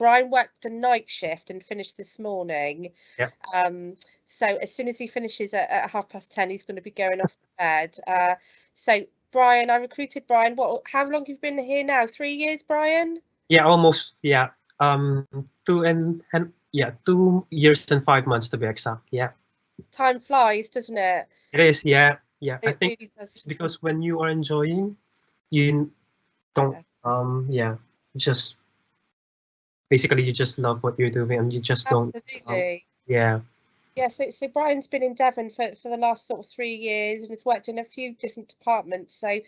Bryan worked a night shift and finished this morning. Yeah. So as soon as he finishes at 10:30, he's going to be going off to bed. So Bryan, I recruited Bryan. How long have you been here now? 3 years, Bryan? Yeah, almost. Yeah. 2 years and 5 months to be exact. Yeah. Time flies, doesn't it? It is. Yeah. Yeah. I It think really does. it's because when you are enjoying, you don't. Yes. Yeah. Just basically you just love what you're doing and you just don't. Absolutely. Yeah. Yeah, so Bryan's been in Devon for the last sort of 3 years and has worked in a few different departments. So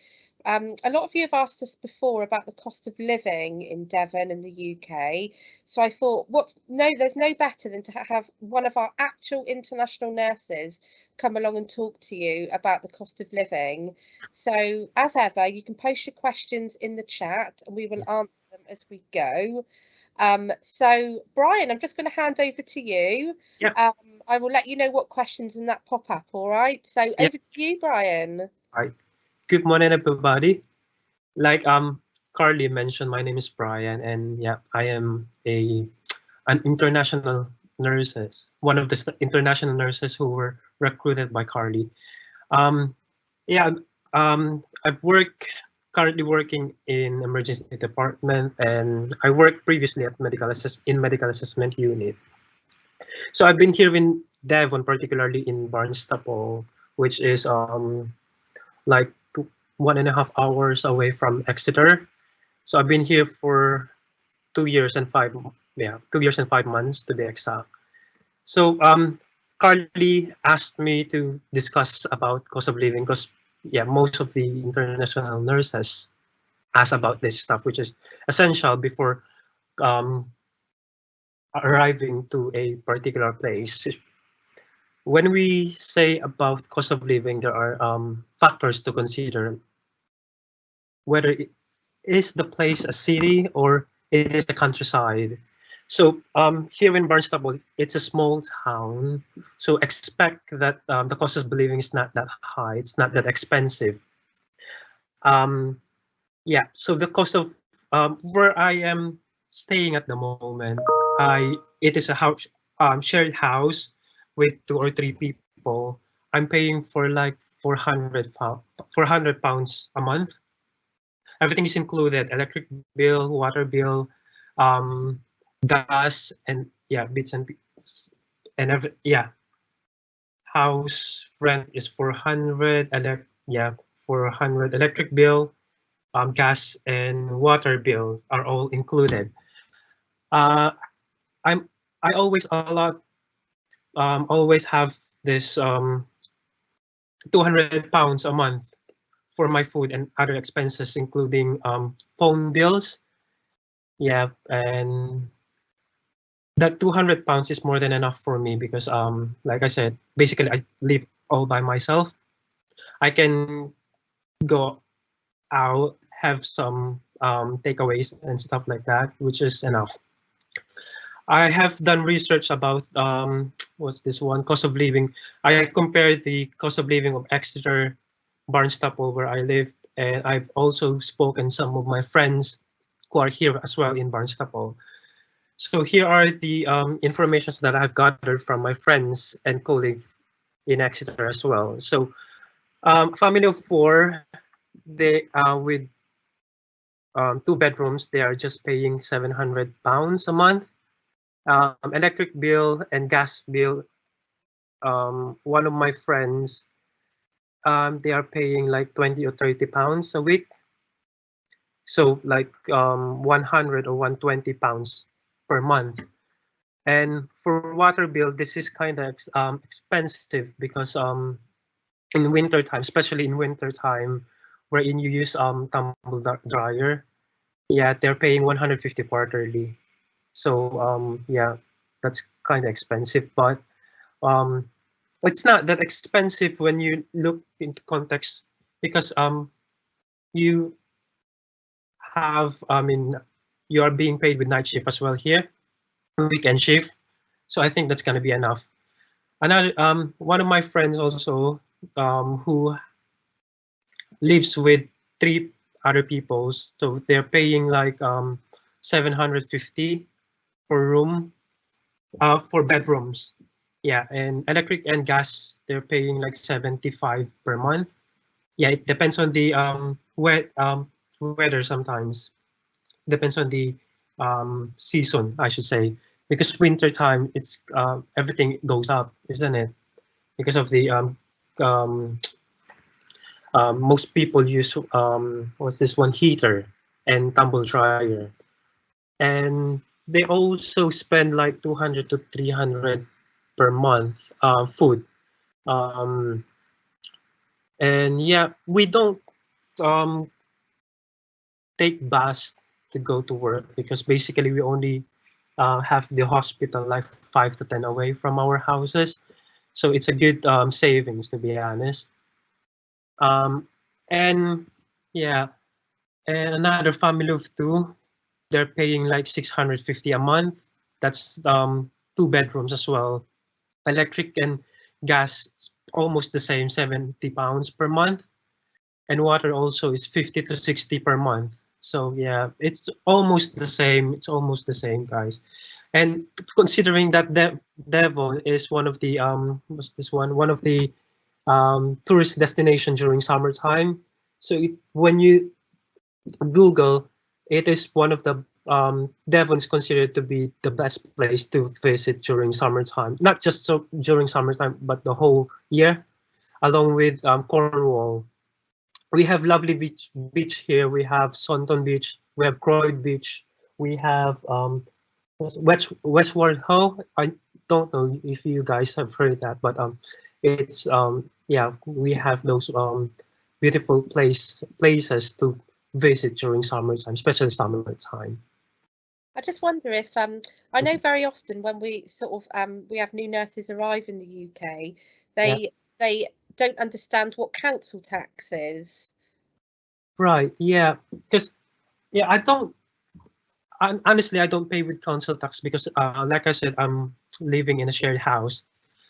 a lot of you have asked us before about the cost of living in Devon and the UK. So I thought, there's no better than to have one of our actual international nurses come along and talk to you about the cost of living. So as ever, you can post your questions in the chat and we will answer them as we go. So Bryan, I'm just going to hand over to you. Yeah. I will let you know what questions in that pop up. All right. So over to you, Bryan. All right. Good morning, everybody. Like Carly mentioned, my name is Bryan, and yeah, I am an international nurses, one of the international nurses who were recruited by Carly. Yeah, I've currently working in emergency department, and I worked previously at medical assessment unit. So I've been here in Devon, particularly in Barnstaple, which is like 1.5 hours away from Exeter. So I've been here for 2 years and 5 months to be exact. So Carly asked me to discuss about cost of living because most of the international nurses ask about this stuff, which is essential before um, arriving to a particular place. When we say about cost of living, there are factors to consider, whether it is the place a city or it is the countryside. So here in Barnstable, it's a small town, so expect that the cost of living is not that high. It's not that expensive. Yeah, so the cost of where I am staying at the moment, it is a house shared house with 2 or 3 people. I'm paying for like 400 pounds a month. Everything is included: electric bill, water bill, um, gas, and bits and bits, and house rent is 400. 400. Electric bill, gas, and water bill are all included. Uh, I always have this 200 pounds a month for my food and other expenses, including phone bills. Yeah, and that 200 pounds is more than enough for me because like I said, basically I live all by myself. I can go out, have some takeaways and stuff like that, which is enough. I have done research about what's this one, cost of living. I compared the cost of living of Exeter, Barnstaple, where I lived, and I've also spoken some of my friends who are here as well in Barnstaple. So here are the informations that I've gathered from my friends and colleagues in Exeter as well. So family of four, they with 2 bedrooms, they are just paying 700 pounds a month. Electric bill and gas bill, one of my friends, they are paying like 20 or 30 pounds a week. So like 100 or 120 pounds per month. And for water bill, this is kind of expensive because in winter time, especially in winter time, wherein you use tumble dryer, they're paying 150 quarterly. So that's kind of expensive, but it's not that expensive when you look into context because you you are being paid with night shift as well here, weekend shift. So I think that's gonna be enough. Another one of my friends also who lives with 3 other people, so they're paying like 750 per room, for bedrooms. Yeah, and electric and gas, they're paying like 75 per month. Yeah, it depends on the weather sometimes. Depends on the season, I should say, because winter time it's everything goes up, isn't it? Because of the um, most people use what's this one, heater and tumble dryer, and they also spend like 200 to 300 per month food. um, and yeah, we don't um, take bus to go to work because basically we only have the hospital like 5 to 10 away from our houses, so it's a good savings, to be honest. um, and yeah, and another family of two, they're paying like 650 a month. That's 2 bedrooms as well. Electric and gas almost the same, 70 pounds per month, and water also is 50 to 60 per month. So yeah, it's almost the same. It's almost the same, guys. And considering that Devon is one of the what's this one of the tourist destination during summertime. So when you Google, it is one of the Devon is considered to be the best place to visit during summertime. Not just so during summertime, but the whole year, along with Cornwall. We have lovely beach here. We have Sonton Beach. We have Croyd Beach. We have Westward Ho. I don't know if you guys have heard that, but it's yeah, we have those beautiful places to visit during summertime, especially summertime. I just wonder if I know very often when we sort of we have new nurses arrive in the UK, Yeah. they don't understand what council tax is. Right. Yeah. Because yeah, honestly, I don't pay with council tax because, like I said, I'm living in a shared house.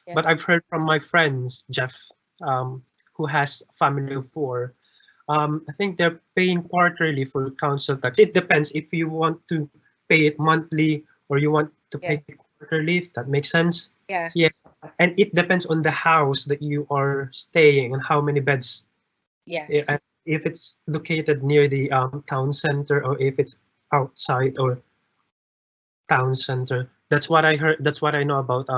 Yeah. But I've heard from my friends, Jeff, who has a family of four. I think they're paying quarterly for council tax. It depends if you want to pay it monthly or you want to Yeah. pay it quarterly, if that makes sense. Yes. Yeah, and it depends on the house that you are staying and how many beds. Yes. If it's located near the town center or if it's outside or town center. That's what I heard. That's what I know about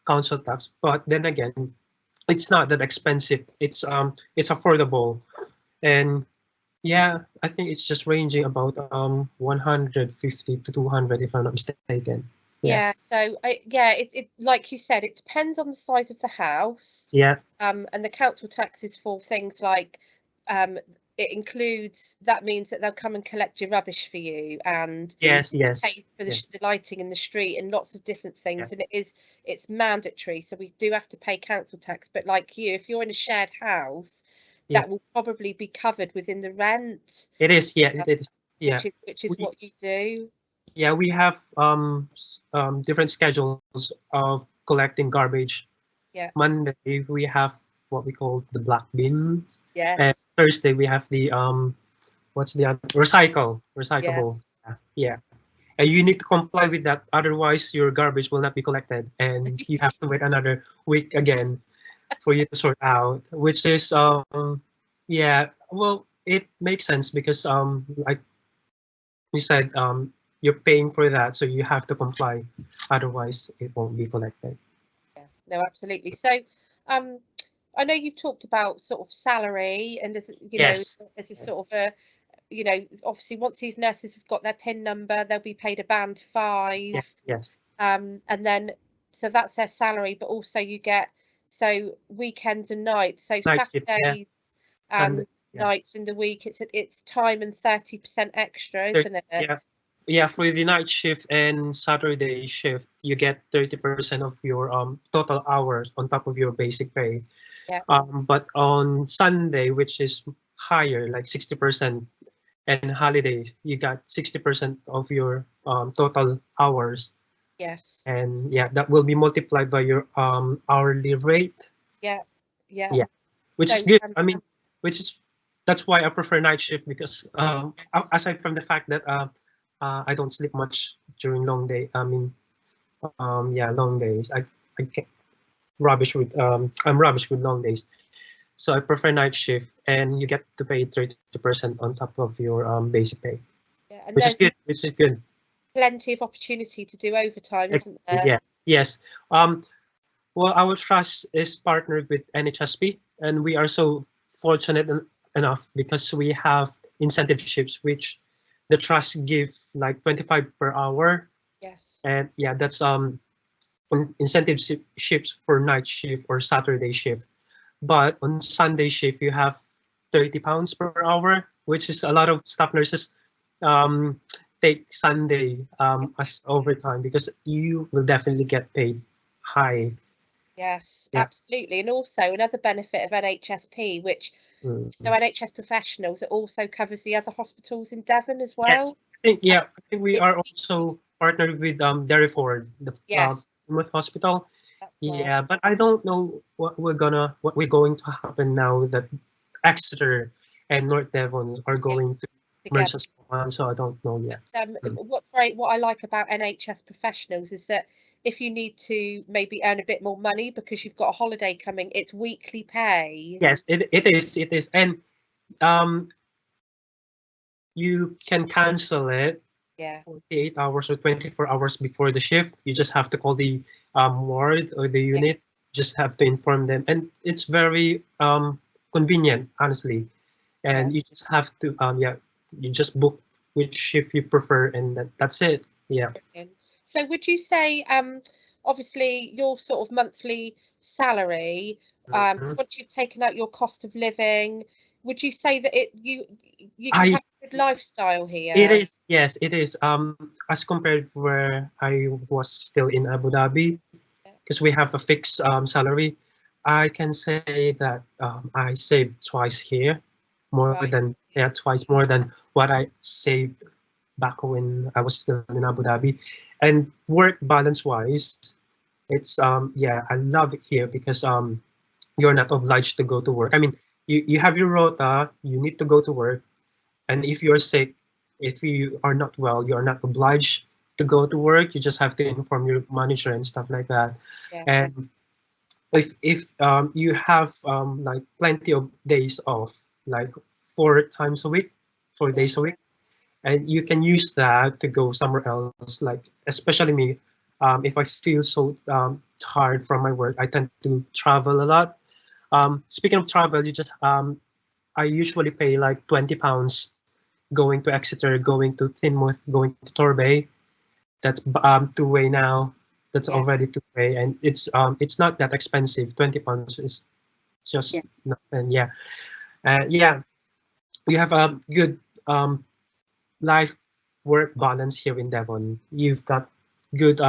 council tax. But then again, it's not that expensive. It's affordable, and yeah, I think it's just ranging about 150 to 200 if I'm not mistaken. Yeah. So yeah, it like you said, it depends on the size of the house. Yeah. And the council tax is for things like it includes, that means that they'll come and collect your rubbish for you, and Yes. pay for the lighting in the street and lots of different things. Yeah. And it's mandatory, so we do have to pay council tax. But like you, if you're in a shared house, Yeah. that will probably be covered within the rent. It is. Yeah. It is. Yeah. Which is what you do. Yeah. We have different schedules of collecting garbage. Yeah. Monday we have what we call the black bins. Yes. And Thursday we have the what's the other? Recyclable. Yes. Yeah. And you need to comply with that, otherwise your garbage will not be collected, and you have to wait another week again for you to sort out. Which is yeah, well, it makes sense because like you said, you're paying for that, so you have to comply, otherwise it won't be collected. Yeah. No, absolutely. So I know you've talked about sort of salary, and as you know, Yes. as a sort of a, you know, obviously once these nurses have got their PIN number, they'll be paid a band 5. Yes. And then so that's their salary, but also you get weekends and nights, so Night shift, yeah. Saturdays Sunday, and nights in the week. It's time and 30% extra, isn't it? Yeah, for the night shift and Saturday shift, you get 30% of your total hours on top of your basic pay. Yeah. But on Sunday, which is higher, like 60%, and holidays, you got 60% of your total hours. Yes. And yeah, that will be multiplied by your hourly rate. Yeah. Which is So good. I mean, that's why I prefer night shift, because yes. aside from the fact that I don't sleep much during long day. I mean, yeah, long days. I get rubbish with I'm rubbish with long days. So I prefer night shift, and you get to pay 30% on top of your basic pay, Yeah, and which is there's good. Which is good. plenty of opportunity to do overtime, isn't there? Yeah. Yes. Well, our trust is partnered with NHSP, and we are so fortunate enough because we have incentive shifts, which the trust give like 25 per hour, Yes. and yeah, that's incentive shifts for night shift or Saturday shift. But on Sunday shift, you have 30 pounds per hour, which is a lot of staff nurses um, take Sunday as overtime because you will definitely get paid high. Yes, Yeah. absolutely. And also another benefit of NHSP, which so NHS professionals, it also covers the other hospitals in Devon as Yes, well. I think we It's are also partnered with Derryford, the yes, Plymouth Hospital. that's right. Yeah, but I don't know what we're going to happen now that Exeter and North Devon are going to Yes, merge together. as one, so I don't know yet. What I like about NHS professionals is that if you need to maybe earn a bit more money because you've got a holiday coming, it's weekly pay. Yes, it is, and um, you can cancel it Yeah, 48 hours or 24 hours before the shift. You just have to call the ward or the unit. yes, Just have to inform them, and it's very convenient, honestly. yeah. And you just have to yeah, you just book which shift you prefer, and that's it. Yeah. Brilliant. So would you say, obviously your sort of monthly salary, Mhm. once you've taken out your cost of living, would you say that you can I have a good lifestyle It here? is, yes, it is. As compared where I was still in Abu Dhabi, Yeah. because we have a fixed salary, I can say that I saved twice here, more Right. than yeah, twice more than what I saved back when I was still in Abu Dhabi. And work balance wise, it's yeah, I love it here because you're not obliged to go to work. I mean, you have your rota, you need to go to work, and if you're sick, if you are not well, you are not obliged to go to work. You just have to inform your manager and stuff like that. Yes. And if you have like plenty of days off, like 4 times a week, four Yeah. days a week, and you can use that to go somewhere else. Like especially me, if I feel so tired from my work, I tend to travel a lot. Speaking of travel, you just I usually pay like 20 pounds going to Exeter, going to Teignmouth, going to Torbay. That's two-way now. That's Yeah. already two-way, and it's not that expensive. 20 pounds is just Yeah. nothing. Yeah, yeah. You have a good life work balance here in Devon. You've got good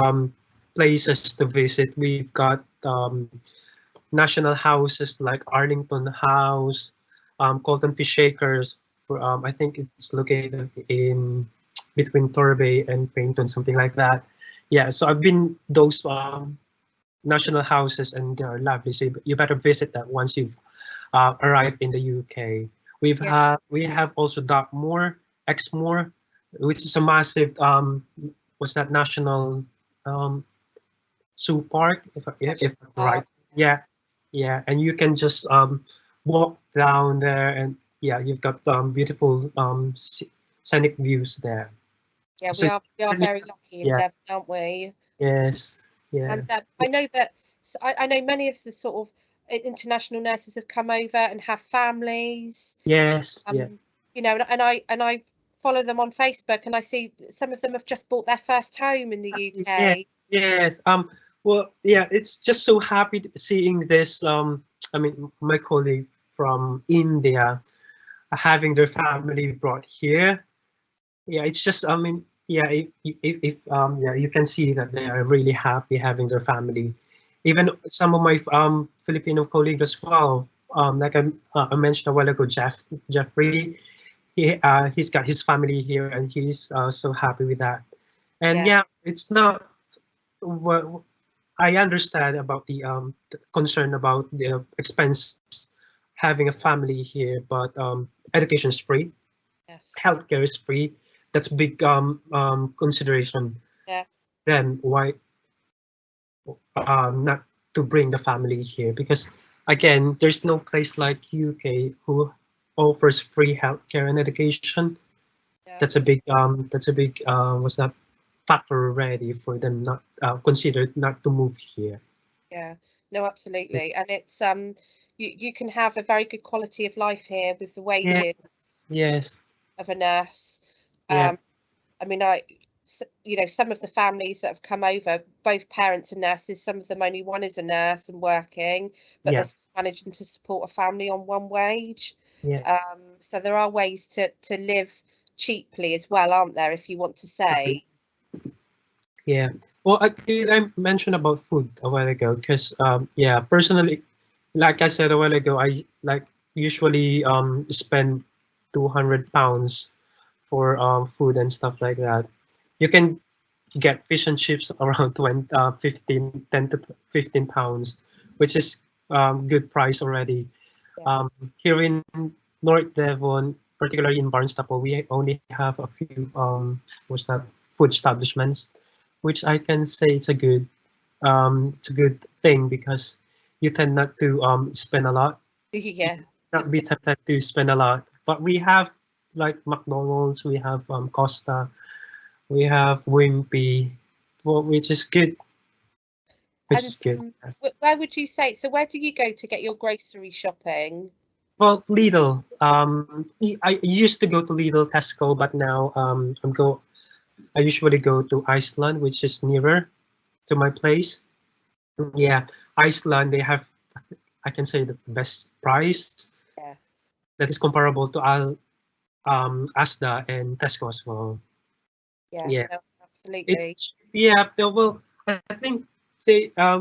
places to visit. We've got national houses like Arlington House, Colton Fish Shakers. For I think it's located in between Torbay and Paynton, something like that. Yeah, so I've been those national houses, and they are lovely. So you better visit that once you've arrived in the UK. Yeah. We have also Dartmoor, Exmoor, which is a massive what's that national um, zoo park, if National I'm right. Park. Yeah, yeah, and you can just walk down there, and yeah, you've got beautiful scenic views there. Yeah, So we are really, very lucky in yeah, Devon, aren't we? yes, yeah, And I know that I know many of the sort of international nurses have come over and have families. yes, yeah, You know, and I follow them on Facebook, and I see some of them have just bought their first home in the yeah, UK. yes. Well, yeah, it's just so happy seeing this. I mean, my colleague from India having their family brought here. Yeah, it's just, I mean, yeah, if yeah, you can see that they are really happy having their family. Even some of my Filipino colleagues as well. Like I mentioned a while ago, Jeffrey, he's got his family here, and he's so happy with that. And Yeah, yeah, it's not what I understand about the concern about the expense having a family here, but education is free, yes, healthcare is free. that's big consideration. Yeah. Then why not to bring the family here? Because again, there's no place like UK who offers free healthcare and education. Yeah. That's a big was that factor already for them not considered not to move here. Yeah, no, absolutely. And it's you can have a very good quality of life here with the Yeah. wages Yes. of a nurse. Yeah. I mean, you know, some of the families that have come over, both parents and nurses, some of them only one is a nurse and working, but they're Yeah. still managing to support a family on one wage. Yeah. So there are ways to live cheaply as well, aren't there, if you want to say? Yeah. Well, I mentioned about food a while ago because yeah, personally, like I said a while ago, I like usually spend £200 for food and stuff like that. You can get fish and chips around 10 to 15 pounds, which is good price already. Yes. Here in North Devon, particularly in Barnstaple, we only have a few what's that food establishments, which I can say it's a good thing because you tend not to spend a lot, Yeah. not be tempted to spend a lot. But we have like McDonald's, we have Costa, we have Wimpy, well, which is good, which And is good. where would you say, so where do you go to get your grocery shopping? Well, Lidl. I used to go to Lidl, Tesco, but now I usually go to Iceland, which is nearer to my place. Yeah, Iceland, they have, I can say, the best price Yes. that is comparable to Al Asda and Tesco as well. Yeah, Yeah, no, absolutely. it's yeah. Well, I think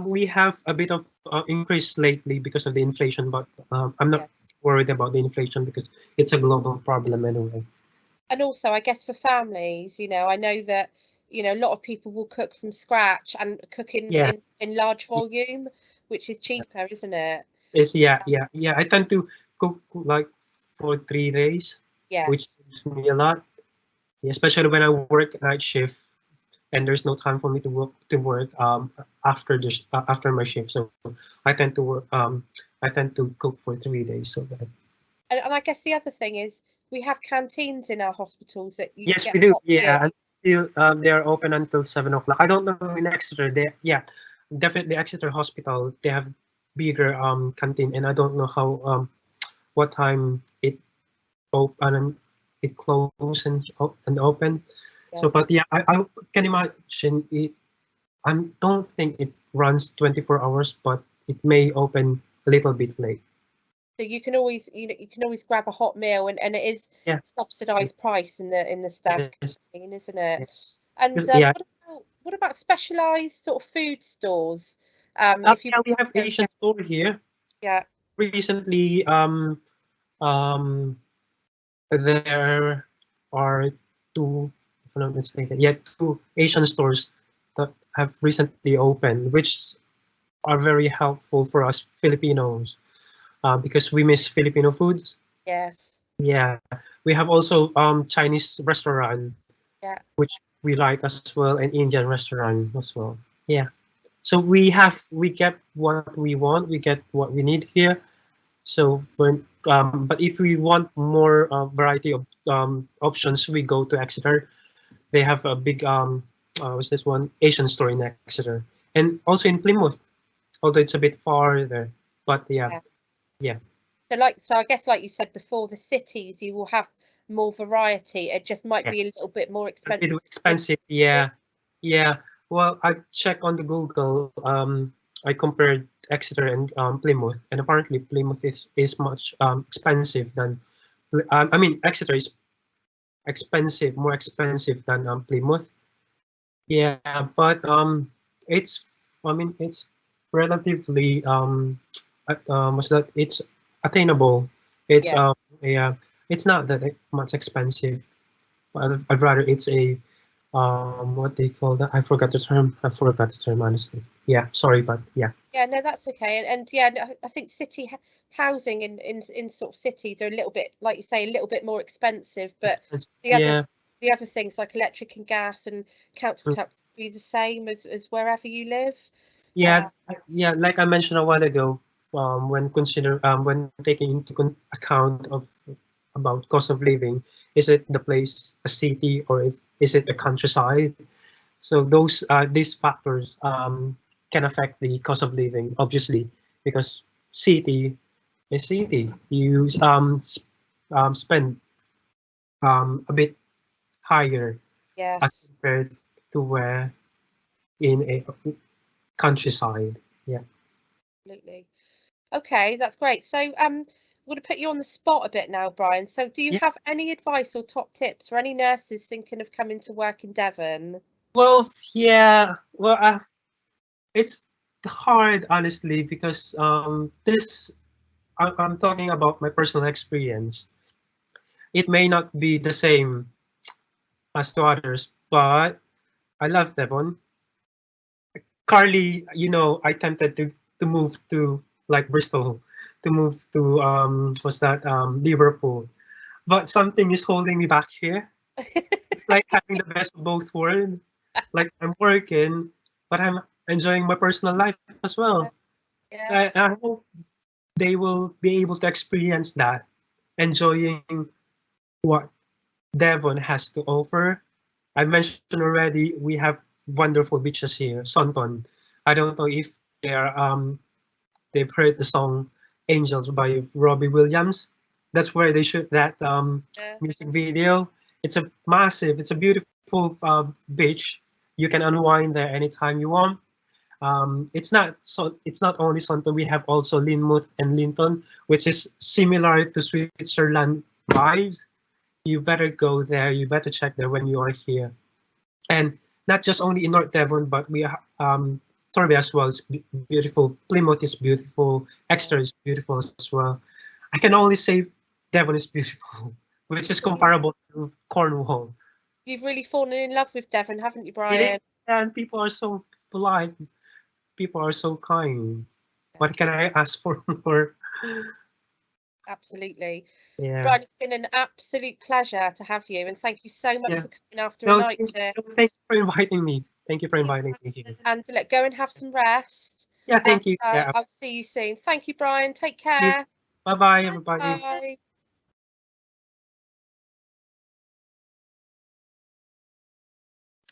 we have a bit of increase lately because of the inflation, but I'm not Yes. worried about the inflation because it's a global problem anyway. And also, I guess for families, you know, I know that, you know, a lot of people will cook from scratch and cook Yeah, in large volume, which is cheaper, isn't it? yeah. I tend to cook like for 3 days, which Yes. saves me a lot, especially when I work night shift and there's no time for me to work after my shift. So I tend to work I tend to cook for 3 days so that And I guess the other thing is we have canteens in our hospitals that you can yes get we do, hot meal. yeah, until they are open until 7 o'clock. I don't know in Exeter, they yeah, definitely Exeter Hospital, they have bigger canteen, and I don't know how what time it open and it closes and open. So Yes. but yeah, I can imagine it. I don't think it runs 24 hours, but it may open a little bit late. So you can always, you know, you can always grab a hot meal, and it is Yeah. subsidised price in the staff Yes. canteen, isn't it? Yes. And Yeah. what about specialised sort of food stores? If you Yeah, we wanted have to go and Asian get, store here. yeah, Recently, um, there are two, if I'm not mistaken, yeah, two Asian stores that have recently opened, which are very helpful for us Filipinos, because we miss Filipino foods. yes, Yeah, we have also Chinese restaurant, yeah. which we like as well, and Indian restaurant as well. Yeah. So we get what we want, we get what we need here. So but if we want more variety of options, we go to Exeter. They have a big what's this one, Asian store in Exeter, and also in Plymouth, although it's a bit farther. But yeah, Yeah. yeah, So I guess like you said before, the cities you will have more variety. It just might be yes, a little bit more a bit expensive to live. expensive. Yeah, yeah. Well, I checked on the Google. I compared Exeter and Plymouth, and apparently Plymouth is much expensive than. I mean, Exeter is expensive, more expensive than Plymouth. Yeah, but it's I mean it's relatively what's that? It's attainable. It's Yeah. yeah, it's not that much expensive. I'd rather it's a what they call that? I forgot the term. I forgot the term honestly. Yeah, sorry, but yeah. Yeah, no, that's okay. And yeah, no, I think housing in sort of cities are a little bit, like you say, a little bit more expensive, but the Yeah, others. the other things like electric and gas and council tax be the same as wherever you live? Yeah, yeah. Like I mentioned a while ago, when taking into account of about cost of living, is it the place a city or is it a countryside? So these factors can affect the cost of living, obviously, because city is city. You spend a bit higher as Yes, compared to where in a countryside. Yeah. absolutely. Okay, that's great. So I'm going to put you on the spot a bit now, Bryan. So do you Yeah. have any advice or top tips for any nurses thinking of coming to work in Devon? Well, yeah. Well, it's hard, honestly, because I'm talking about my personal experience. It may not be the same as to others, but I love Devon. Carly, I tempted to move to like Bristol, to move to what's that Liverpool, but something is holding me back here. It's like having the best of both worlds. Like I'm working, but I'm enjoying my personal life as well. Yes. I hope they will be able to experience that, enjoying what Devon has to offer. I mentioned already we have wonderful beaches here, Sonton. I don't know if they've heard the song Angels by Robbie Williams. That's where they shoot that Yeah. music video. It's a beautiful beach. You can unwind there anytime you want. It's not only Sonton. We have also Linmuth and Linton, which is similar to Switzerland vibes. You better go there. You better check there when you are here. And not just only in North Devon, but we have Torby as well. It's beautiful. Plymouth is beautiful. Exeter is beautiful as well. I can only say Devon is beautiful, which is comparable to Cornwall. You've really fallen in love with Devon, haven't you, It is, Bryan? and people are so polite. People are so kind. What can I ask for more? Absolutely. Yeah. Bryan, it's been an absolute pleasure to have you, and thank you so much Yeah. for coming after a No, night shift. thank you for inviting me. Thank you for inviting me here. And look, go and have some rest. Yeah, And thank you. Yeah. I'll see you soon. Thank you, Bryan. Take care. Bye bye, everybody. Bye.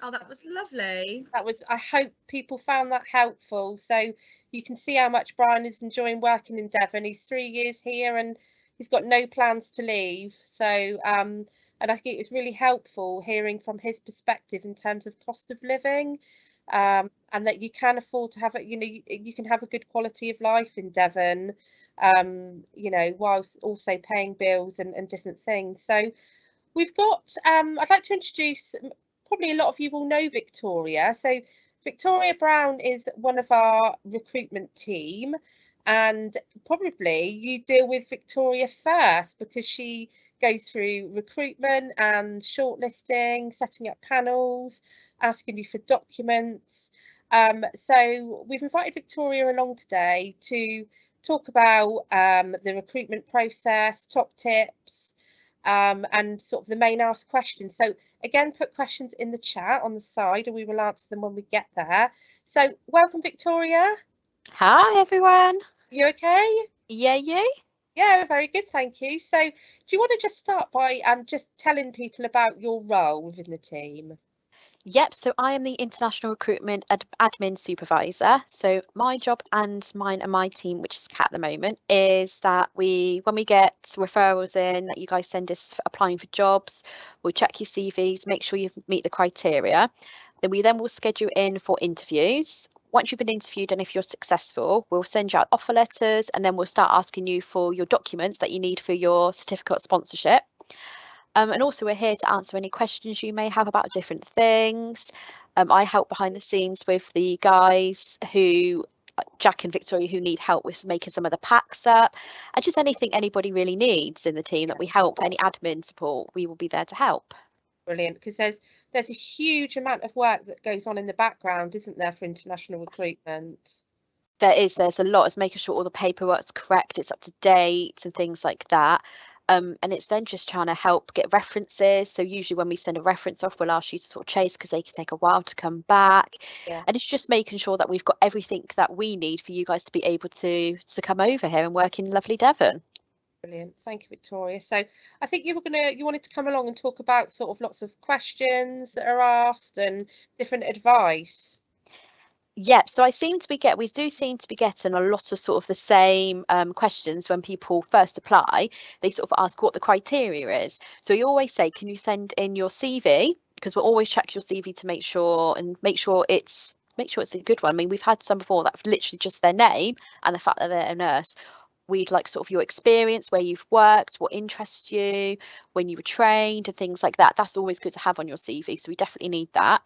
Oh, that was lovely. That was, I hope people found that helpful. So you can see how much Bryan is enjoying working in Devon. He's 3 years here and he's got no plans to leave. So, and I think it was really helpful hearing from his perspective in terms of cost of living, and that you can afford to have a, you can have a good quality of life in Devon, whilst also paying bills and different things. So we've got, I'd like to introduce, probably a lot of you will know Victoria. So Victoria Brown is one of our recruitment team, and probably you deal with Victoria first because she goes through recruitment and shortlisting, setting up panels, asking you for documents. So we've invited Victoria along today to talk about the recruitment process, top tips, and sort of the main asked questions. So again, put questions in the chat on the side and we will answer them when we get there. So welcome, Victoria. Hi everyone. You okay? Yeah, you? Yeah, very good, thank you. So do you want to just start by just telling people about your role within the team? Yep, so I am the International Recruitment Admin Supervisor. So my job and mine and my team, which is Cat at the moment, is that when we get referrals in that you guys send us for applying for jobs, we'll check your CVs, make sure you meet the criteria. Then we will schedule in for interviews. Once you've been interviewed and if you're successful, we'll send you out offer letters and then we'll start asking you for your documents that you need for your certificate of sponsorship. And also we're here to answer any questions you may have about different things. I help behind the scenes with the guys Jack and Victoria, who need help with making some of the packs up, and just anything anybody really needs in the team that we help, any admin support, we will be there to help. Brilliant, because there's a huge amount of work that goes on in the background, isn't there, for international recruitment? There's a lot. It's making sure all the paperwork's correct, it's up to date and things like that. And it's then just trying to help get references. So usually when we send a reference off, we'll ask you to sort of chase because they can take a while to come back. Yeah. And it's just making sure that we've got everything that we need for you guys to be able to come over here and work in lovely Devon. Brilliant. Thank you, Victoria. So I think you wanted to come along and talk about sort of lots of questions that are asked and different advice. Yep. So we do seem to be getting a lot of sort of the same questions when people first apply. They sort of ask what the criteria is. So we always say, can you send in your CV? Because we'll always check your CV to make sure it's a good one. I mean, we've had some before that's literally just their name and the fact that they're a nurse. We'd like sort of your experience, where you've worked, what interests you, when you were trained and things like that. That's always good to have on your CV. So we definitely need that.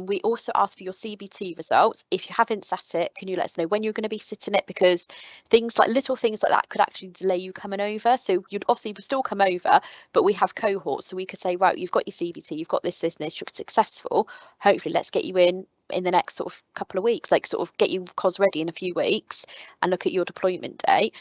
We also ask for your CBT results. If you haven't sat it, can you let us know when you're going to be sitting it? Because little things like that could actually delay you coming over. So you'd obviously still come over, but we have cohorts. So we could say, right, you've got your CBT, you've got this, you're successful. Hopefully, let's get you in the next sort of couple of weeks, like sort of get you COS ready in a few weeks and look at your deployment date.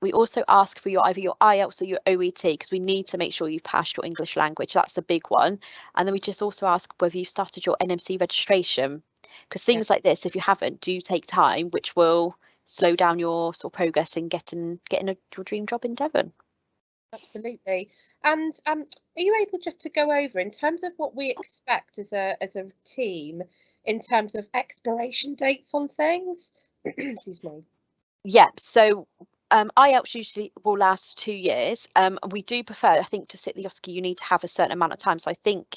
We also ask for either your IELTS or your OET, because we need to make sure you've passed your English language. That's a big one. And then we just also ask whether you've started your NMC registration, because things like this, if you haven't, do take time, which will slow down your sort of progress in getting your dream job in Devon. Absolutely. And are you able just to go over in terms of what we expect as a team in terms of expiration dates on things? Excuse me. Yep. So IELTS usually will last 2 years. We do prefer, I think, to sit the OSCE, you need to have a certain amount of time. So I think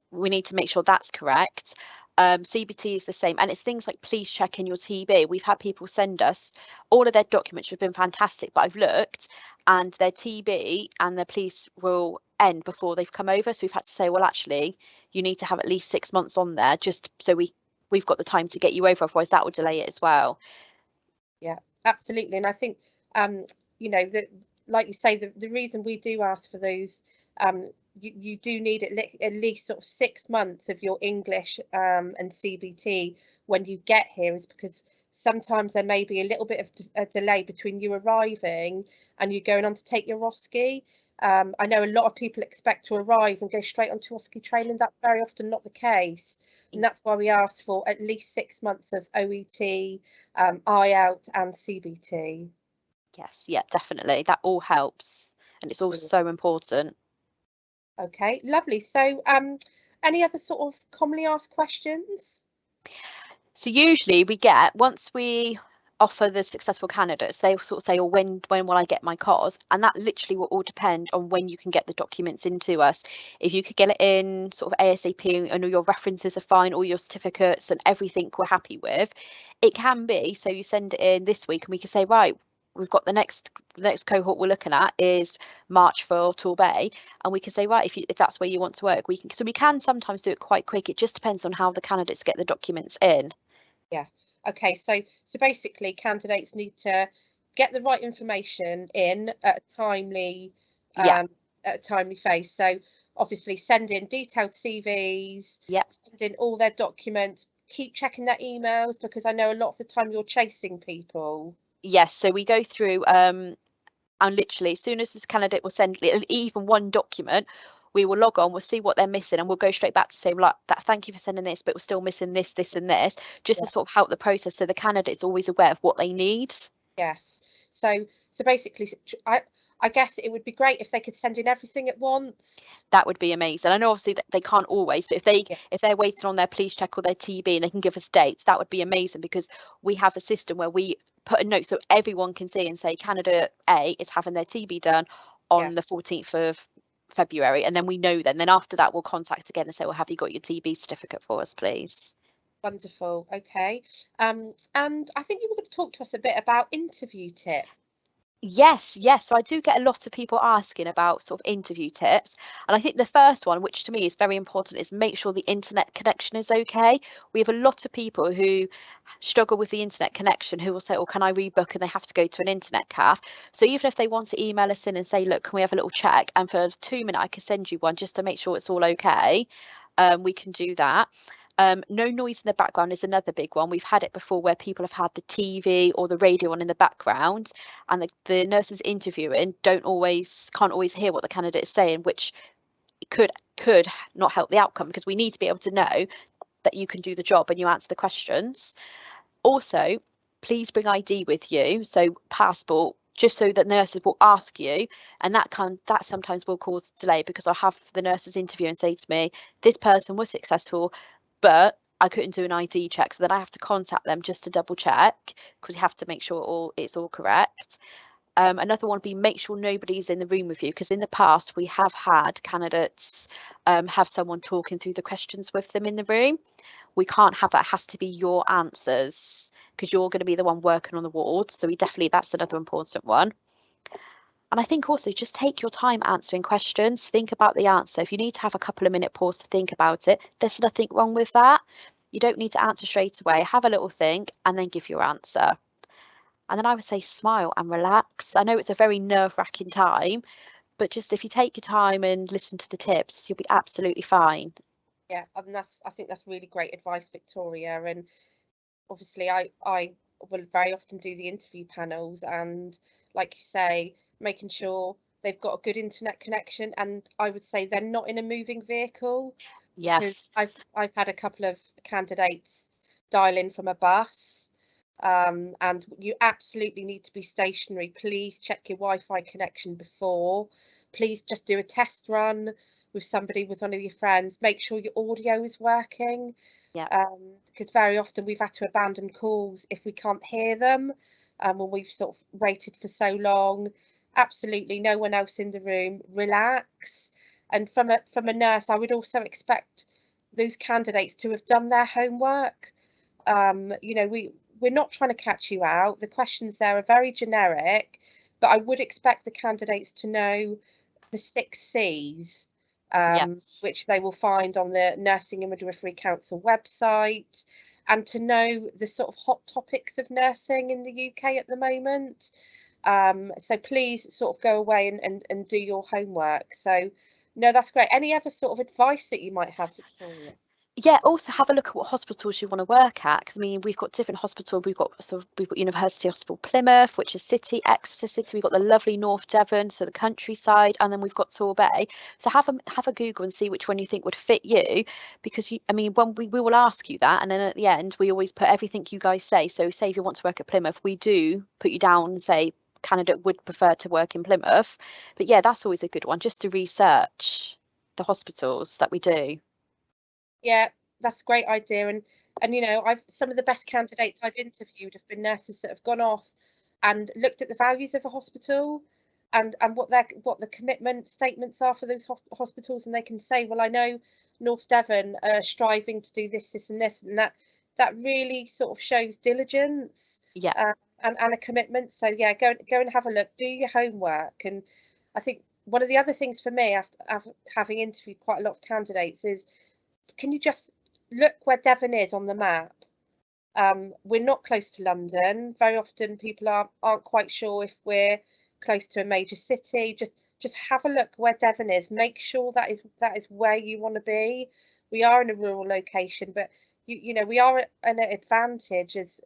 we need to make sure that's correct. CBT is the same, and it's things like please check in your TB. We've had people send us all of their documents, which have been fantastic, but I've looked and their TB and their police will end before they've come over. So we've had to say, well, actually, you need to have at least 6 months on there just so we've got the time to get you over. Otherwise, that will delay it as well. Yeah, absolutely. And I think, you know, that, like you say, the reason we do ask for those, you do need at least sort of 6 months of your English and CBT when you get here, is because sometimes there may be a little bit of a delay between you arriving and you going on to take your OSCE. I know a lot of people expect to arrive and go straight onto OSCE training. That's very often not the case. And that's why we ask for at least 6 months of OET, IELTS and CBT. Yes, yeah, definitely. That all helps. And it's all so important. Okay, lovely. So any other sort of commonly asked questions? So usually we get, once we offer the successful candidates, they sort of say, oh, when will I get my COS? And that literally will all depend on when you can get the documents into us. If you could get it in sort of ASAP and all your references are fine, all your certificates and everything we're happy with, it can be. So you send it in this week and we can say, right, we've got the next cohort we're looking at is March for Torbay, and we can say, right, if that's where you want to work, we can sometimes do it quite quick. It just depends on how the candidates get the documents in. Yeah. Okay, so basically candidates need to get the right information in at a timely phase. So obviously send in detailed CVs, send in all their documents, keep checking their emails, because I know a lot of the time you're chasing people. Yes, so we go through and literally as soon as this candidate will send even one document, we will log on, we'll see what they're missing, and we'll go straight back to say, like, thank you for sending this, but we're still missing this, this and this, just to sort of help the process, so the candidate's always aware of what they need. Yes. So basically, I guess it would be great if they could send in everything at once. That would be amazing. I know obviously that they can't always, but if they're waiting on their police check or their TB and they can give us dates, that would be amazing, because we have a system where we put a note so everyone can see and say candidate A is having their TB done on the 14th of February, and then we know then after that we'll contact again and say, well, have you got your TB certificate for us, please? Wonderful. Okay. And I think you were going to talk to us a bit about interview tips. Yes. So I do get a lot of people asking about sort of interview tips, and I think the first one, which to me is very important, is make sure the internet connection is okay. We have a lot of people who struggle with the internet connection who will say, oh, can I rebook, and they have to go to an internet cafe. So even if they want to email us in and say, look, can we have a little check, and for 2 minutes I can send you one just to make sure it's all okay, we can do that. No noise in the background is another big one. We've had it before where people have had the TV or the radio on in the background, and the nurses interviewing can't always hear what the candidate is saying, which could not help the outcome, because we need to be able to know that you can do the job and you answer the questions. Also, please bring ID with you, so passport, just so that nurses will ask you, and that sometimes will cause delay, because I'll have the nurses interview and say to me, this person was successful, but I couldn't do an ID check, so then I have to contact them just to double check, because you have to make sure it's all correct. Another one would be, make sure nobody's in the room with you, because in the past we have had candidates have someone talking through the questions with them in the room. We can't have that. It has to be your answers, because you're going to be the one working on the ward. So that's another important one. And I think also just take your time answering questions. Think about the answer. If you need to have a couple of minute pause to think about it, there's nothing wrong with that. You don't need to answer straight away. Have a little think and then give your answer. And then I would say smile and relax. I know it's a very nerve-wracking time, but just if you take your time and listen to the tips, you'll be absolutely fine. Yeah, and I think that's really great advice, Victoria. And obviously I will very often do the interview panels, and like you say, making sure they've got a good internet connection, and I would say they're not in a moving vehicle. Yes. I've had a couple of candidates dial in from a bus, and you absolutely need to be stationary. Please check your Wi-Fi connection before. Please just do a test run with one of your friends. Make sure your audio is working. Yeah. Because very often we've had to abandon calls if we can't hear them, when we've sort of waited for so long. Absolutely no one else in the room. Relax. And from a nurse, I would also expect those candidates to have done their homework. We're not trying to catch you out. The questions there are very generic, but I would expect the candidates to know the 6 C's, Yes. which they will find on the Nursing and Midwifery Council website, and to know the sort of hot topics of nursing in the UK at the moment. So please sort of go away and do your homework. So no, that's great. Any other sort of advice that you might have, Victoria? Yeah, also have a look at what hospitals you want to work at. 'Cause, I mean, we've got different hospitals. We've got University Hospital Plymouth, which is city, Exeter City. We've got the lovely North Devon, so the countryside, and then we've got Torbay. So have a Google and see which one you think would fit you, because when we will ask you that, and then at the end we always put everything you guys say. So say if you want to work at Plymouth, we do put you down and say candidate would prefer to work in Plymouth. But yeah, that's always a good one, just to research the hospitals that we do. Yeah, that's a great idea. And some of the best candidates I've interviewed have been nurses that have gone off and looked at the values of a hospital, and what the commitment statements are for those hospitals, and they can say, well, I know North Devon are striving to do this and this, and that really sort of shows diligence. Yeah. And a commitment. So yeah, go and have a look, do your homework. And I think one of the other things for me, after having interviewed quite a lot of candidates, is, can you just look where Devon is on the map? We're not close to London. Very often people aren't quite sure if we're close to a major city. Just have a look where Devon is. Make sure that is where you want to be. We are in a rural location, but we are an advantage as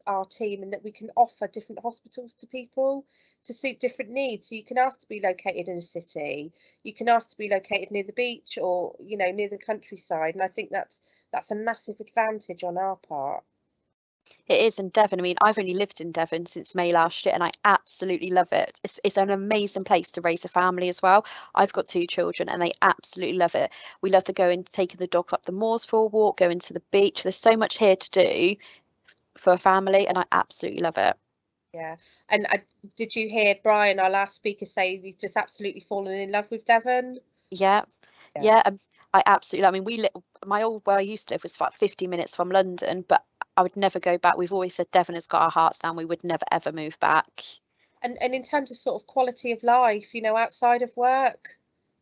our team, in that we can offer different hospitals to people to suit different needs. So you can ask to be located in a city, you can ask to be located near the beach, or near the countryside, and I think that's a massive advantage on our part. It is in Devon. I mean, I've only lived in Devon since May last year, and I absolutely love it. It's an amazing place to raise a family as well. I've got 2 children, and they absolutely love it. We love taking the dog up the moors for a walk, going to the beach. There's so much here to do for a family, and I absolutely love it. Yeah. And did you hear Bryan, our last speaker, say he's just absolutely fallen in love with Devon? Yeah. I absolutely. I mean, where I used to live was about 50 minutes from London, but I would never go back. We've always said Devon has got our hearts down. We would never ever move back. And in terms of sort of quality of life, outside of work,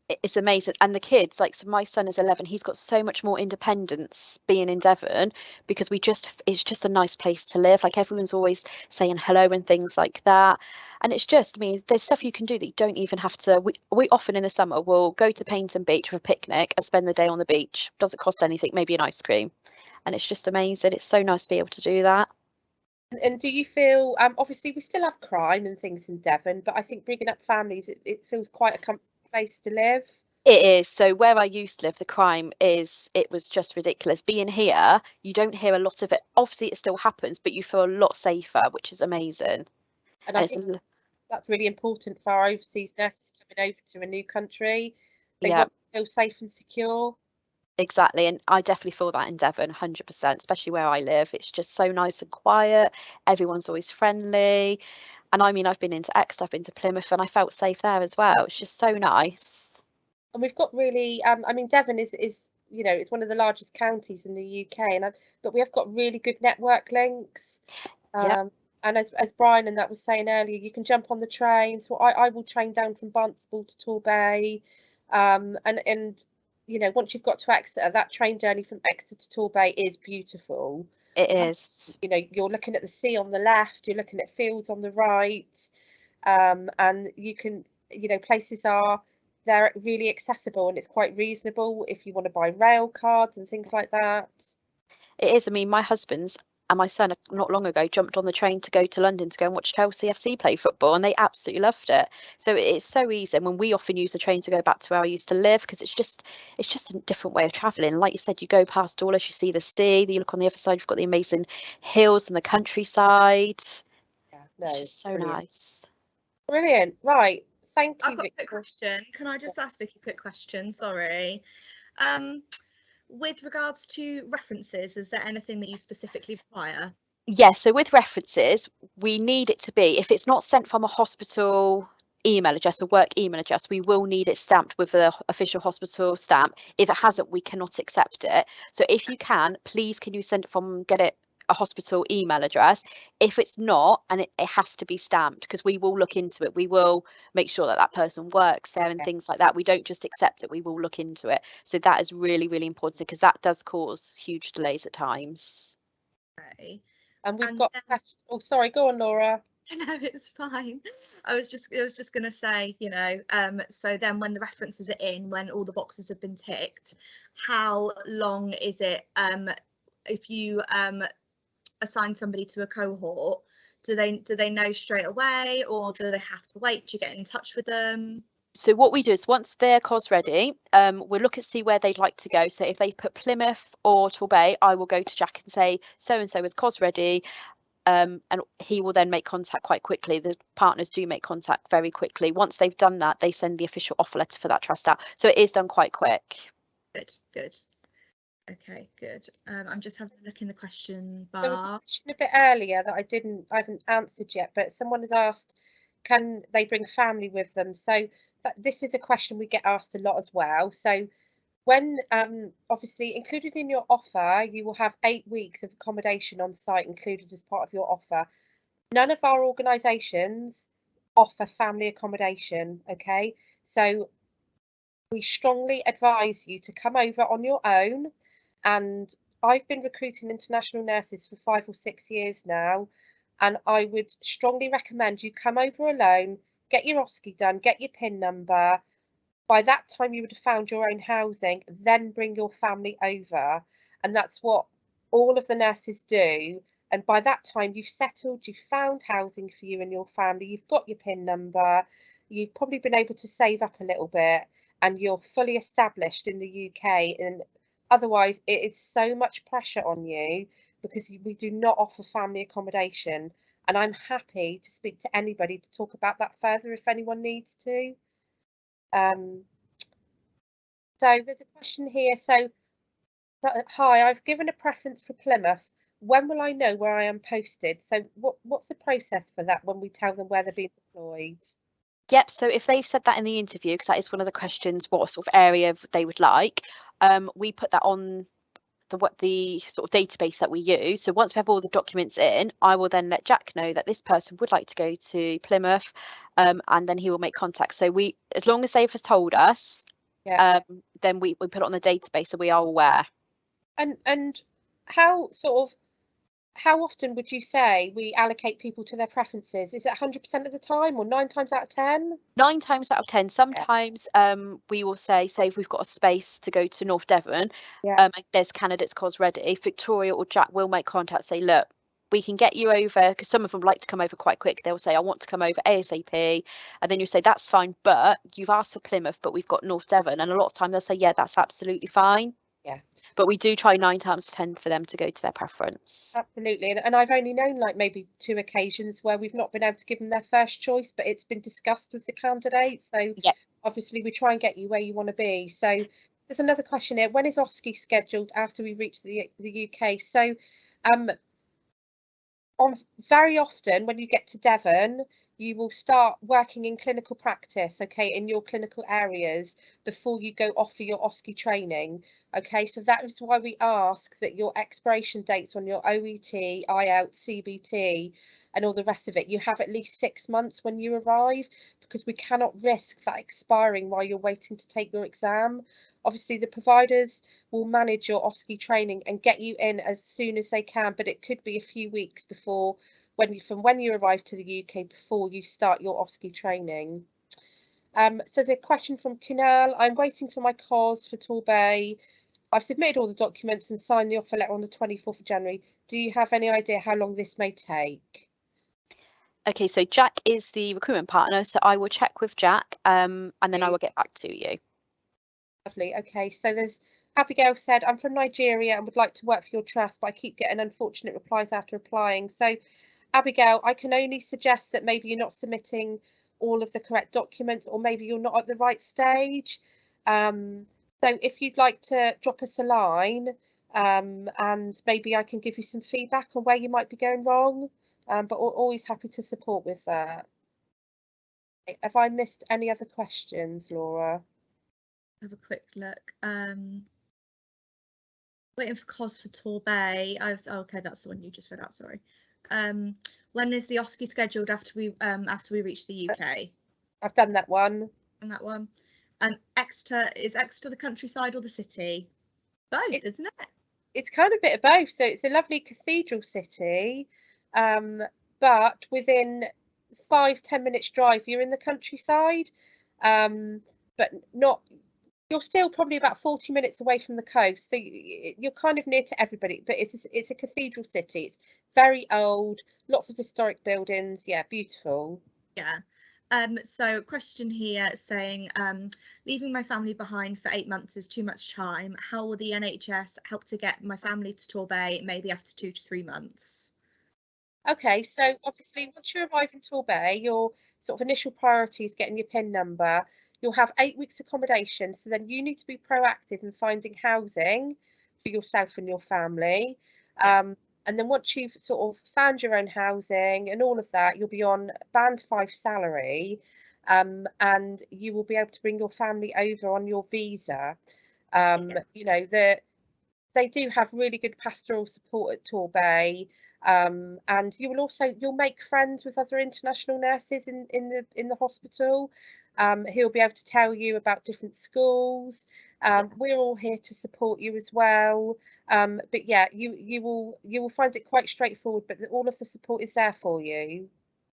it's amazing. And the kids, like, so my son is 11, he's got so much more independence being in Devon, because it's just a nice place to live. Like, everyone's always saying hello and things like that. And it's just, I mean, there's stuff you can do that you don't even have to. We often in the summer will go to Paynton Beach for a picnic and spend the day on the beach. Doesn't cost anything, maybe an ice cream. And it's just amazing. It's so nice to be able to do that. And do you feel, obviously we still have crime and things in Devon, but I think bringing up families, it feels quite a comfortable place to live. It is. So where I used to live, the crime it was just ridiculous. Being here, you don't hear a lot of it. Obviously, it still happens, but you feel a lot safer, which is amazing. And I think that's really important for our overseas nurses coming over to a new country. They want to feel safe and secure. Exactly. And I definitely feel that in Devon, 100%, especially where I live. It's just so nice and quiet. Everyone's always friendly. And I mean, I've been into Exeter, I've been to Plymouth, and I felt safe there as well. It's just so nice. And we've got really, I mean, Devon is you know, it's one of the largest counties in the UK, but we have got really good network links. And as Bryan and that was saying earlier, you can jump on the train. So I will train down from Barnstaple to Torbay, and you know, once you've got to Exeter, that train journey from Exeter to Torbay is beautiful. It is. You know, you're looking at the sea on the left, you're looking at fields on the right, and you can, you know, they're really accessible, and it's quite reasonable if you want to buy rail cards and things like that. It is. I mean, my husband's and my son not long ago jumped on the train to go to London to go and watch Chelsea FC play football, and they absolutely loved it. So it's so easy. And when we often use the train to go back to where I used to live, because it's just a different way of travelling. Like you said, you go past Dawlish, you see the sea, you look on the other side, you've got the amazing hills and the countryside. Yeah, no, it's just so nice. Brilliant. Right. Thank you, I've got Vicky. a quick question. Can I just ask Vicky a quick question? Sorry. With regards to references, is there anything that you specifically require? Yes, so with references, we need it to be, if it's not sent from a hospital email address, a work email address, we will need it stamped with the official hospital stamp. If it hasn't, we cannot accept it. So if you can, please can you send it get it a hospital email address. If it's not, and it has to be stamped, because we will look into it. We will make sure that that person works there and things like that. We don't just accept it, we will look into it. So that is really, really important, because that does cause huge delays at times. Okay. And we've got oh, sorry, go on, Laura. No, it's fine. I was just going to say, you know, so then when the references are in, when all the boxes have been ticked, how long is it if you assign somebody to a cohort, do they know straight away, or do they have to wait? Do you get in touch with them? So what we do is, once their COS ready, we'll look and see where they'd like to go. So if they put Plymouth or Torbay, I will go to Jack and say, so and so is COS ready, and he will then make contact quite quickly. The partners do make contact very quickly. Once they've done that, they send the official offer letter for that trust out. So it is done quite quick. Good. Okay, good. I'm just having a look in the question bar. There was a question a bit earlier that I haven't answered yet, but someone has asked, can they bring family with them? So this is a question we get asked a lot as well. So when obviously included in your offer, you will have 8 weeks of accommodation on site included as part of your offer. None of our organisations offer family accommodation, okay? So we strongly advise you to come over on your own. And I've been recruiting international nurses for 5 or 6 years now, and I would strongly recommend you come over alone, get your OSCE done, get your PIN number. By that time you would have found your own housing, then bring your family over. And that's what all of the nurses do. And by that time you've settled, you've found housing for you and your family, you've got your PIN number, you've probably been able to save up a little bit, and you're fully established in the UK. And otherwise it is so much pressure on you, because we do not offer family accommodation. And I'm happy to speak to anybody to talk about that further if anyone needs to. So there's a question here. So hi, I've given a preference for Plymouth. When will I know where I am posted? So what's the process for that when we tell them where they're being deployed? Yep, so if they've said that in the interview, because that is one of the questions, what sort of area they would like, we put that on the sort of database that we use. So once we have all the documents in, I will then let Jack know that this person would like to go to Plymouth, and then he will make contact. So as long as they've told us then we put it on the database so we are aware. And how often would you say we allocate people to their preferences? Is it 100% of the time or 9 times out of 10? 9 times out of 10. Sometimes we will say if we've got a space to go to North Devon, there's candidates calls ready, Victoria or Jack will make contact, say, look, we can get you over, because some of them like to come over quite quick. They'll say, I want to come over ASAP, and then you say, that's fine, but you've asked for Plymouth, but we've got North Devon, and a lot of time they'll say, yeah, that's absolutely fine. Yeah, but we do try 9 times 10 for them to go to their preference. Absolutely. And I've only known like maybe 2 occasions where we've not been able to give them their first choice, but it's been discussed with the candidate. So obviously we try and get you where you want to be. So there's another question here. When is OSCE scheduled after we reach the UK? So very often when you get to Devon, you will start working in clinical practice, okay, in your clinical areas before you go off for your OSCE training, okay? So that is why we ask that your expiration dates on your OET, IELTS, CBT and all the rest of it, you have at least 6 months when you arrive, because we cannot risk that expiring while you're waiting to take your exam. Obviously, the providers will manage your OSCE training and get you in as soon as they can, but it could be a few weeks before from when you arrive to the UK before you start your OSCE training. So there's a question from Kunal. I'm waiting for my COS for Torbay. I've submitted all the documents and signed the offer letter on the 24th of January. Do you have any idea how long this may take? Okay, so Jack is the recruitment partner, so I will check with Jack and then I will get back to you. Lovely. Okay, so there's Abigail said, I'm from Nigeria and would like to work for your trust, but I keep getting unfortunate replies after applying. So Abigail, I can only suggest that maybe you're not submitting all of the correct documents, or maybe you're not at the right stage. So if you'd like to drop us a line and maybe I can give you some feedback on where you might be going wrong, but always happy to support with that. Have I missed any other questions, Laura? Have a quick look. Waiting for COS for Torbay. Okay, that's the one you just read out. Sorry. When is the OSCE scheduled after we reach the UK? I've done that one. And that one. And Exeter, is Exeter the countryside or the city? Both, isn't it? It's kind of a bit of both. So it's a lovely cathedral city, but within 5-10 minutes drive, you're in the countryside, but not. You're still probably about 40 minutes away from the coast, so you're kind of near to everybody. But it's a cathedral city. It's very old, lots of historic buildings. Yeah, beautiful. Yeah. So question here saying, leaving my family behind for 8 months is too much time. How will the NHS help to get my family to Torbay maybe after 2 to 3 months? Okay, so obviously once you arrive in Torbay, your sort of initial priority is getting your PIN number. You'll have 8 weeks accommodation, so then you need to be proactive in finding housing for yourself and your family. And then once you've sort of found your own housing and all of that, you'll be on band 5 salary, and you will be able to bring your family over on your visa. You know, they do have really good pastoral support at Torbay. And you'll make friends with other international nurses in the hospital, who'll be able to tell you about different schools. We're all here to support you as well. But yeah, you will find it quite straightforward, but all of the support is there for you.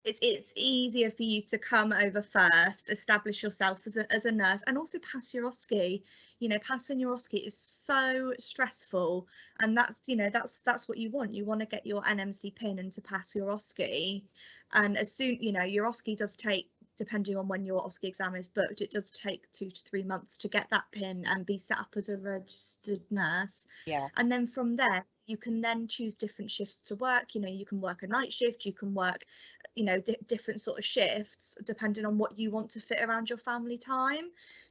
It's easier for you to come over first, establish yourself as a nurse, and also pass your OSCE. You know, passing your OSCE is so stressful, and that's what you want. You want to get your NMC PIN and to pass your OSCE. And as soon, your OSCE does take, depending on when your OSCE exam is booked, it does take 2 to 3 months to get that PIN and be set up as a registered nurse. Yeah. And then from there, you can then choose different shifts to work. You can work a night shift, you can work, different sort of shifts depending on what you want to fit around your family time.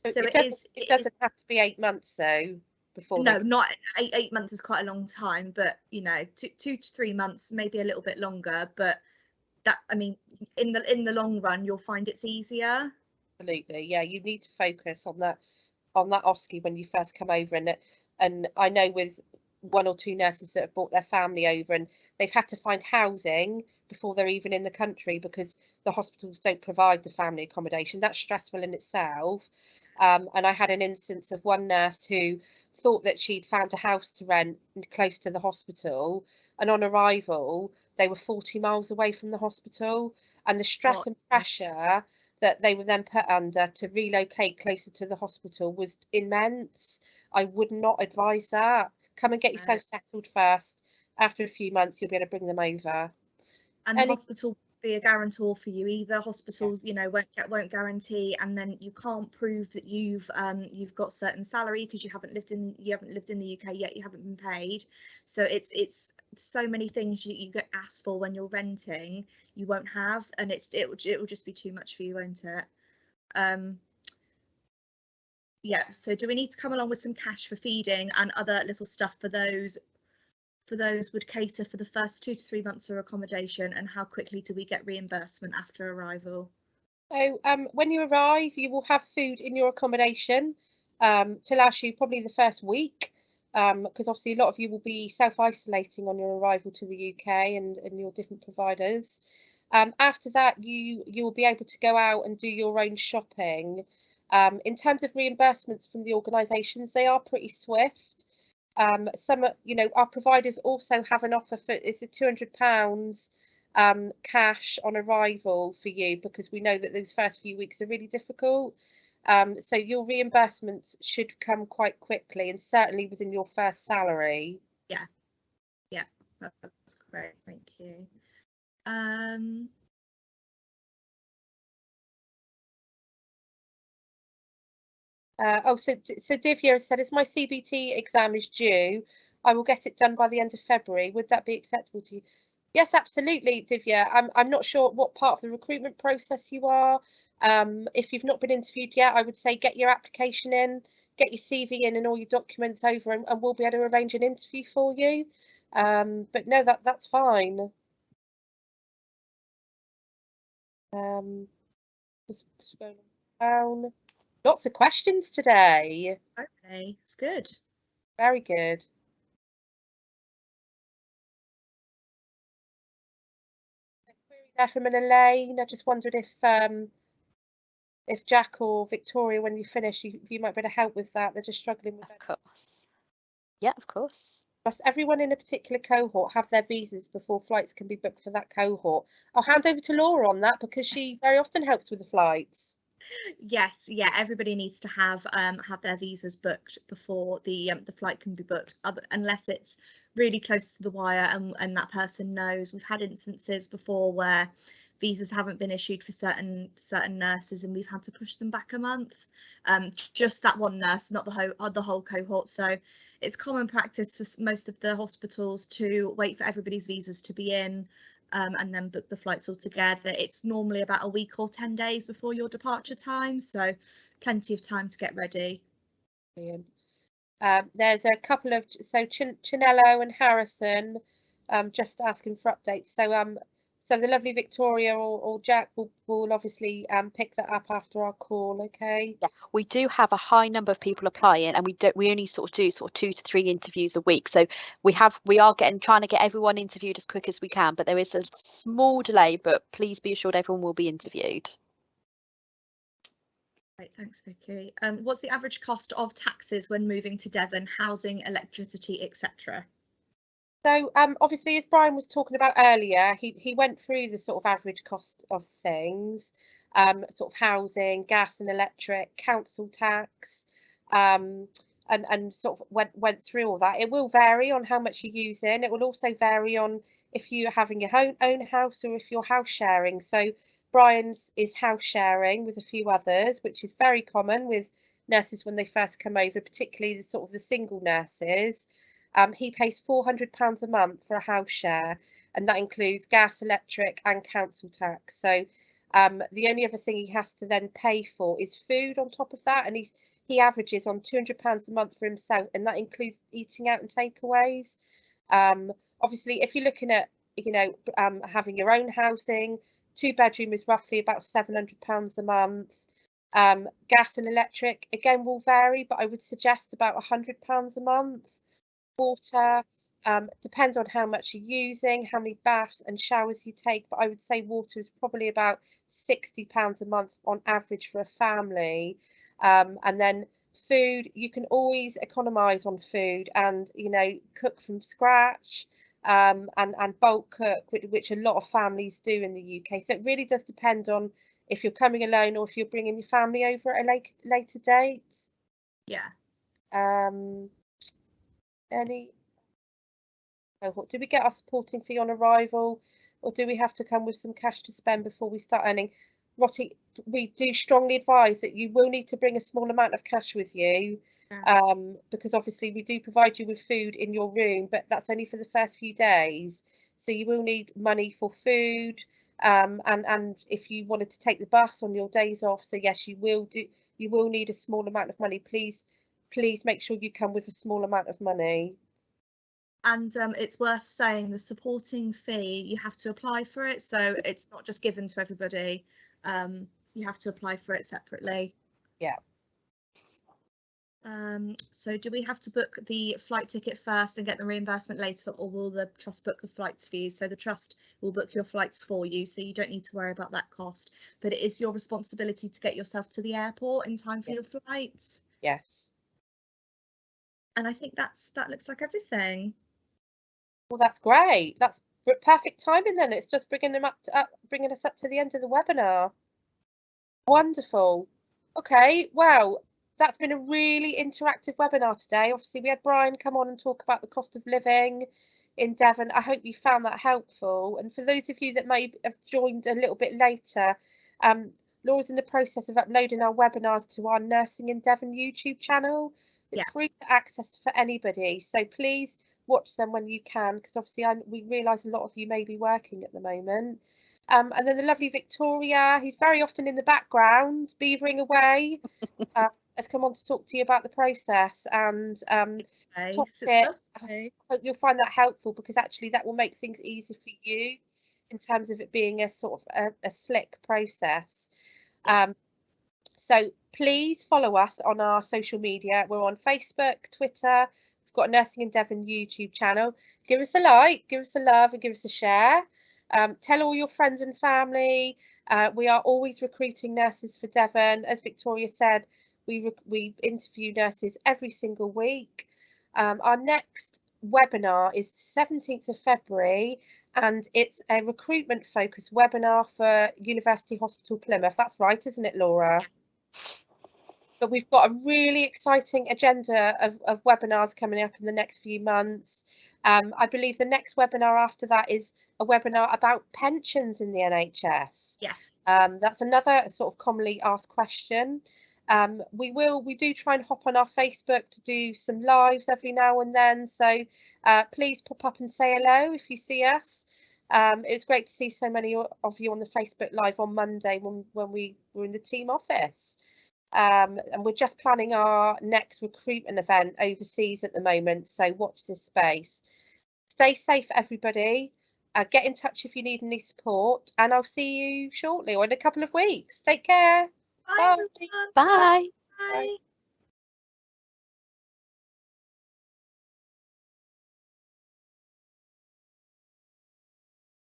So it doesn't have to be 8 months though before. No, not 8 months is quite a long time, but 2 to 3 months, maybe a little bit longer, but that, I mean, in the long run you'll find it's easier. Absolutely, yeah, you need to focus on that OSCE when you first come over, and I know with 1 or 2 nurses that have brought their family over and they've had to find housing before they're even in the country because the hospitals don't provide the family accommodation. That's stressful in itself. And I had an instance of one nurse who thought that she'd found a house to rent close to the hospital, and on arrival they were 40 miles away from the hospital, and the stress and pressure that they were then put under to relocate closer to the hospital was immense. I would not advise that. Come and get yourself settled first. After a few months you'll be able to bring them over. And the hospital won't be a guarantor for you either. Hospitals, you know, won't guarantee, and then you can't prove that you've got certain salary because you haven't lived in the UK yet, you haven't been paid. So it's so many things you get asked for when you're renting you won't have, and it will just be too much for you, won't it? Yeah, so do we need to come along with some cash for feeding and other little stuff for those would cater for the first 2 to 3 months of accommodation, and how quickly do we get reimbursement after arrival? So when you arrive you will have food in your accommodation to last you probably the first week, because obviously a lot of you will be self-isolating on your arrival to the UK and your different providers. After that you will be able to go out and do your own shopping. In terms of reimbursements from the organisations, they are pretty swift. Some, you know, our providers also have an offer for, it's a £200 cash on arrival for you, because we know that those first few weeks are really difficult. So your reimbursements should come quite quickly, and certainly within your first salary. Yeah, that's great, thank you. So Divya has said, as my CBT exam is due, I will get it done by the end of February. Would that be acceptable to you? Yes, absolutely, Divya. I'm not sure what part of the recruitment process you are. If you've not been interviewed yet, I would say get your application in, get your CV in and all your documents over, and we'll be able to arrange an interview for you. But no, that's fine. Just scrolling down. Lots of questions today. Okay, it's good. Very good. A query there from an Elaine. I just wondered if Jack or Victoria, when you finish, you might be able to help with that. They're just struggling with. Of course. Yeah, of course. Must everyone in a particular cohort have their visas before flights can be booked for that cohort? I'll hand over to Laura on that, because she very often helps with the flights. Yes, yeah, everybody needs to have their visas booked before the flight can be booked, unless it's really close to the wire and that person knows. We've had instances before where visas haven't been issued for certain nurses, and we've had to push them back a month. Just that one nurse, not the whole cohort. So it's common practice for most of the hospitals to wait for everybody's visas to be in, and then book the flights all together. It's normally about a week or 10 days before your departure time, so plenty of time to get ready. Brilliant. There's a couple of, so Chinello and Harrison just asking for updates. So the lovely Victoria or Jack will obviously pick that up after our call. Okay. Yeah, we do have a high number of people applying, and we only sort of do 2 to 3 interviews a week. So we are trying to get everyone interviewed as quick as we can, but there is a small delay, but please be assured everyone will be interviewed. Great, thanks, Vicky. What's the average cost of taxes when moving to Devon, housing, electricity, etc.? So obviously, as Bryan was talking about earlier, he went through the sort of average cost of things, sort of housing, gas and electric, council tax, and sort of went through all that. It will vary on how much you're using. It will also vary on if you're having your own house or if you're house sharing. So Bryan's is house sharing with a few others, which is very common with nurses when they first come over, particularly the sort of the single nurses. He pays £400 a month for a house share, and that includes gas, electric and council tax. So the only other thing he has to then pay for is food on top of that, and he averages on £200 a month for himself, and that includes eating out and takeaways. Obviously, if you're looking at, you know, having your own housing, 2-bedroom is roughly about £700 a month. Gas and electric again will vary, but I would suggest about £100 a month. Water depends on how much you're using, how many baths and showers you take, but I would say water is probably about £60 a month on average for a family. And then food, you can always economise on food and, you know, cook from scratch, and bulk cook, which a lot of families do in the UK. So it really does depend on if you're coming alone or if you're bringing your family over at a later date. Yeah. Do we get our supporting fee on arrival, or do we have to come with some cash to spend before we start earning? Rotty, we do strongly advise that you will need to bring a small amount of cash with you, because obviously we do provide you with food in your room, but that's only for the first few days. So you will need money for food, and if you wanted to take the bus on your days off. So yes, you will need a small amount of money. Please make sure you come with a small amount of money. And it's worth saying the supporting fee, you have to apply for it, so it's not just given to everybody. You have to apply for it separately. Yeah. So do we have to book the flight ticket first and get the reimbursement later, or will the trust book the flights for you? So the trust will book your flights for you, so you don't need to worry about that cost, but it is your responsibility to get yourself to the airport in time for your flights. Yes. And I think that looks like everything. Well, that's great. That's perfect timing then. It's just bringing us up to the end of the webinar. Wonderful. Okay, well, that's been a really interactive webinar today. Obviously, we had Bryan come on and talk about the cost of living in Devon. I hope you found that helpful. And for those of you that may have joined a little bit later, Laura's in the process of uploading our webinars to our Nursing in Devon YouTube channel. It's free to access for anybody, so please watch them when you can, because obviously we realise a lot of you may be working at the moment. And then the lovely Victoria, who's very often in the background, beavering away, has come on to talk to you about the process and top tips. I hope you'll find that helpful, because actually that will make things easier for you in terms of it being a sort of a slick process. So please follow us on our social media. We're on Facebook, Twitter. We've got a Nursing in Devon YouTube channel. Give us a like, give us a love, and give us a share. Tell all your friends and family. We are always recruiting nurses for Devon. As Victoria said, we interview nurses every single week. Our next webinar is 17th of February, and it's a recruitment focused webinar for University Hospital Plymouth. That's right, isn't it, Laura? But we've got a really exciting agenda of webinars coming up in the next few months. I believe the next webinar after that is a webinar about pensions in the NHS. Yeah. That's another sort of commonly asked question. We do try and hop on our Facebook to do some lives every now and then. So please pop up and say hello if you see us. It was great to see so many of you on the Facebook Live on Monday when we were in the team office. And we're just planning our next recruitment event overseas at the moment, so watch this space. Stay safe, everybody. Get in touch if you need any support, and I'll see you shortly or in a couple of weeks. Take care. Bye. Bye. Bye.